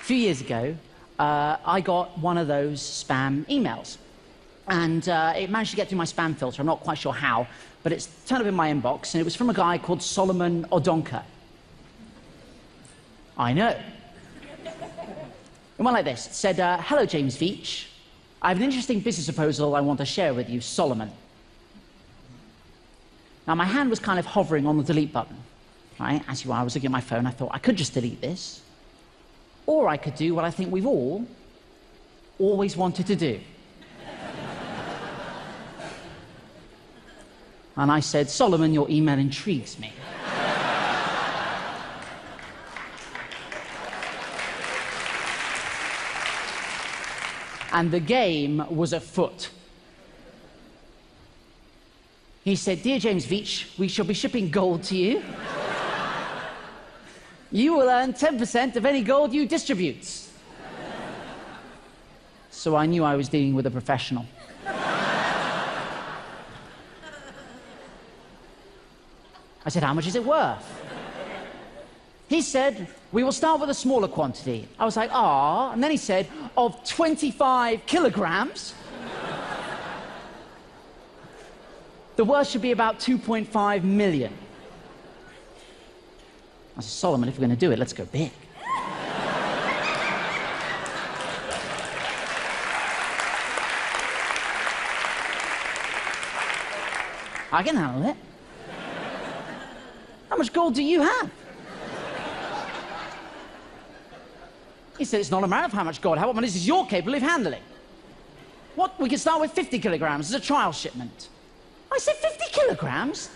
A few years ago, I got one of those spam emails. And it managed to get through my spam filter. I'm not quite sure how, but it's turned up in my inbox, and it was from a guy called Solomon Odonka. I know. It went like this. It said, hello, James Veitch. I have an interesting business proposal I want to share with you, Solomon. Now, my hand was kind of hovering on the delete button, right? As you are, I was looking at my phone. I thought, I could just delete this. Or I could do what I think we've all always wanted to do. And I said, Solomon, your email intrigues me. And the game was afoot. He said, dear James Veitch, we shall be shipping gold to you. You will earn 10% of any gold you distribute. So I knew I was dealing with a professional. I said, how much is it worth? He said, we will start with a smaller quantity. I was like, ah. And then he said, of 25 kilograms. The worth should be about 2.5 million. I said, Solomon, if we're going to do it, let's go big. I can handle it. How much gold do you have? He said, it's not a matter of how much gold. How much is you're capable of handling? What? We can start with 50 kilograms as a trial shipment. I said, 50 kilograms?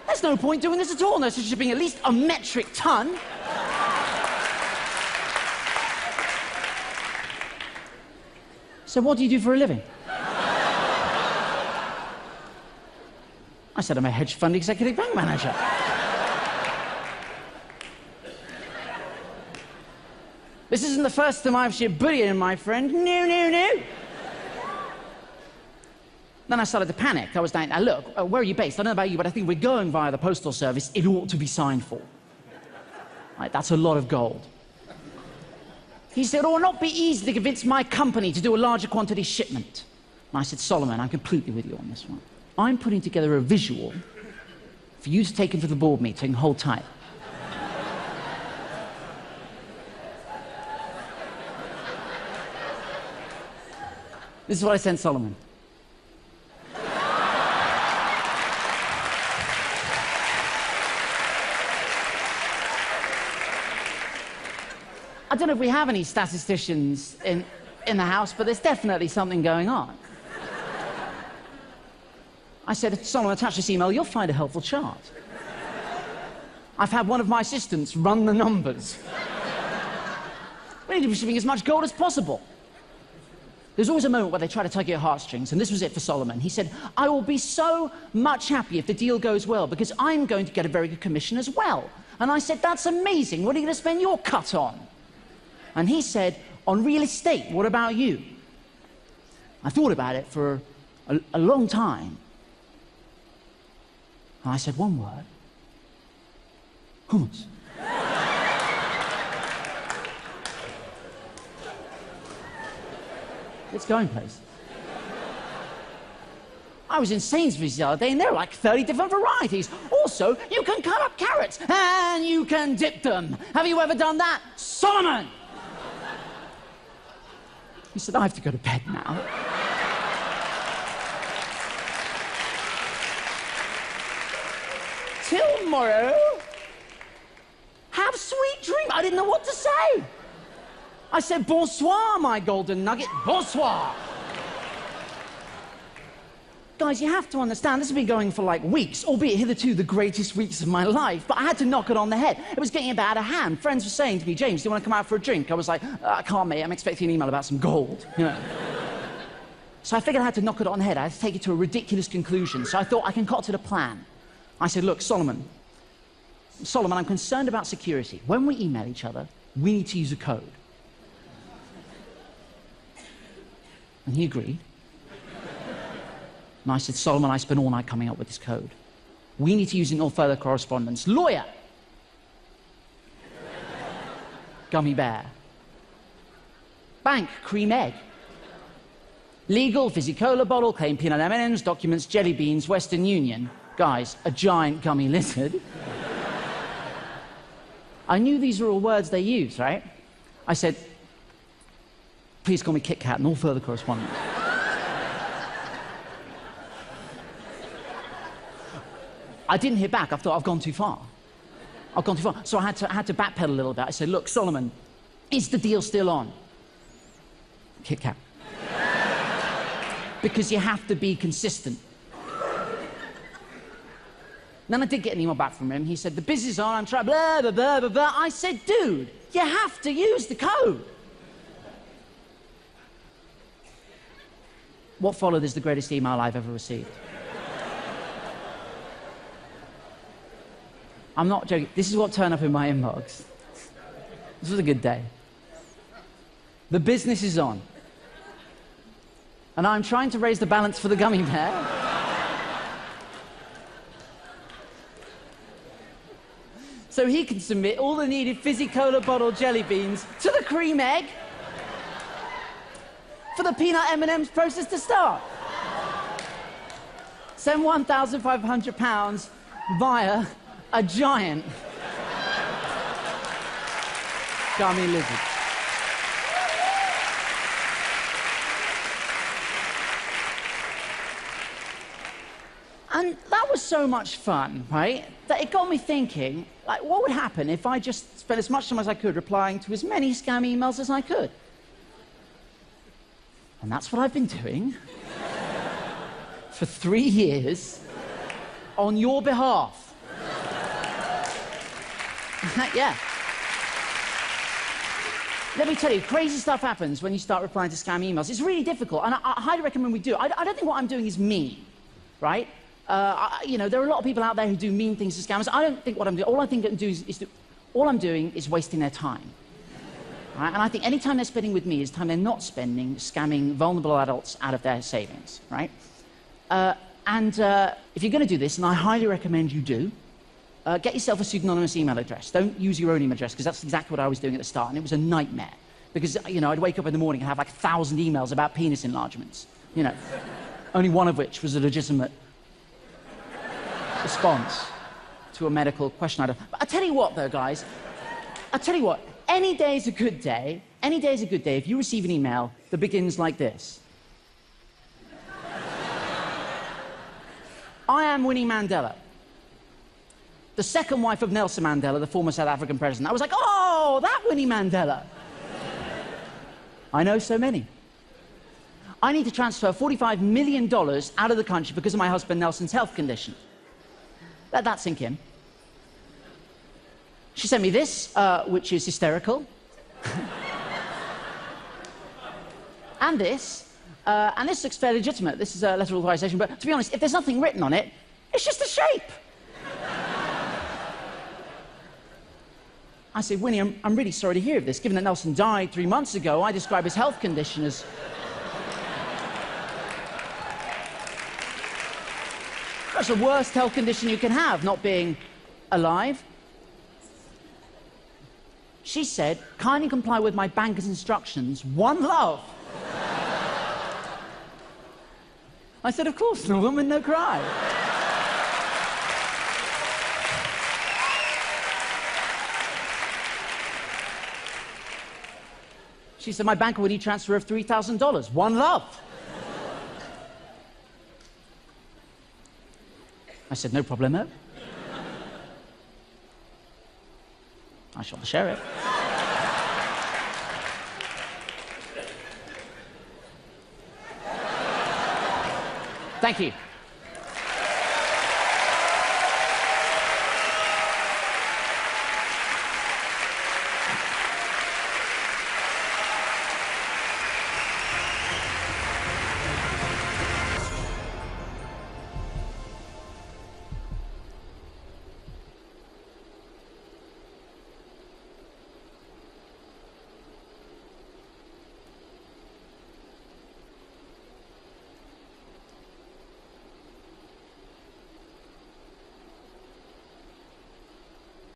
There's no point doing this at all unless you're shipping at least a metric ton. So what do you do for a living? I said, I'm a hedge fund executive bank manager. This isn't the first time I've shipped bullion, my friend. No, no, no. Then I started to panic. I was like, now look, where are you based? I don't know about you, but I think we're going via the postal service. It ought to be signed for. Right, that's a lot of gold. He said, it will not be easy to convince my company to do a larger quantity shipment. And I said, Solomon, I'm completely with you on this one. I'm putting together a visual for you to take into the board meeting. Hold tight. This is what I sent Solomon. I don't know if we have any statisticians in the house, but there's definitely something going on. I said, Solomon, attach this email, you'll find a helpful chart. I've had one of my assistants run the numbers. We need to be shipping as much gold as possible. There's always a moment where they try to tug at your heartstrings, and this was it for Solomon. He said, I will be so much happy if the deal goes well, because I'm going to get a very good commission as well. And I said, that's amazing. What are you going to spend your cut on? And he said, on real estate, what about you? I thought about it for a long time. And I said one word. Hummus. It's going places. I was in Sainsbury's the other day, and there are like 30 different varieties. Also, you can cut up carrots, and you can dip them. Have you ever done that? Solomon! He said, I have to go to bed now. Till tomorrow. Have sweet dreams. I didn't know what to say. I said, bonsoir, my golden nugget, bonsoir. Guys, you have to understand, this has been going for like weeks, albeit hitherto the greatest weeks of my life, but I had to knock it on the head. It was getting a bit out of hand. Friends were saying to me, James, do you want to come out for a drink? I was like, I can't, mate, I'm expecting an email about some gold. You know? So I figured I had to knock it on the head. I had to take it to a ridiculous conclusion. So I thought I concocted a plan. I said, look, Solomon, I'm concerned about security. When we email each other, we need to use a code. And he agreed. And I said, Solomon, I spent all night coming up with this code. We need to use it in all further correspondence. Lawyer. Gummy bear. Bank, cream egg. Legal, fizzy cola bottle, claim peanut M&Ms, documents, jelly beans, Western Union. Guys, a giant gummy lizard. I knew these were all words they use, right? I said, please call me Kit Kat and all further correspondence. I didn't hear back. I thought, I've gone too far. I've gone too far. So I had to backpedal a little bit. I said, look, Solomon, is the deal still on? Kit Kat. Because you have to be consistent. Then I did get an email back from him. He said, the business on, I'm trying, blah, blah, blah, blah, blah. I said, dude, you have to use the code. What followed is the greatest email I've ever received. I'm not joking. This is what turned up in my inbox. This was a good day. The business is on. And I'm trying to raise the balance for the gummy bear. So he can submit all the needed fizzy cola bottle jelly beans to the cream egg for the peanut M&Ms process to start. Send £1,500 via a giant gummy lizard. And that was so much fun, right, that it got me thinking, like, what would happen if I just spent as much time as I could replying to as many scam emails as I could? And that's what I've been doing for 3 years on your behalf. Yeah. Let me tell you, crazy stuff happens when you start replying to scam emails. It's really difficult, and I highly recommend we do. I don't think what I'm doing is mean, right? You know, there are a lot of people out there who do mean things to scammers. I don't think what I'm doing, all I think I'm doing all I'm doing is wasting their time. Right? And I think any time they're spending with me is time they're not spending scamming vulnerable adults out of their savings, right? If you're going to do this, and I highly recommend you do, get yourself a pseudonymous email address. Don't use your own email address, because that's exactly what I was doing at the start, and it was a nightmare. Because, you know, I'd wake up in the morning and have like 1,000 emails about penis enlargements, you know, only one of which was a legitimate response to a medical question item. But I tell you what, though, guys, I tell you what, any day is a good day. Any day is a good day if you receive an email that begins like this. I am Winnie Mandela, the second wife of Nelson Mandela, the former South African president. I was like, oh, that Winnie Mandela. I know so many. I need to transfer $45 million out of the country because of my husband Nelson's health condition. Let that sink in. She sent me this, which is hysterical. And this looks fairly legitimate. This is a letter of authorization, but to be honest, if there's nothing written on it, it's just a shape. I said, Winnie, I'm really sorry to hear of this. Given that Nelson died 3 months ago, I describe his health condition as... That's the worst health condition you can have, not being alive. She said, kindly comply with my banker's instructions. One love. I said, of course, no woman, no cry. She said, my banker would need transfer of $3,000. One love. I said, no problemo. I shall share it. Thank you.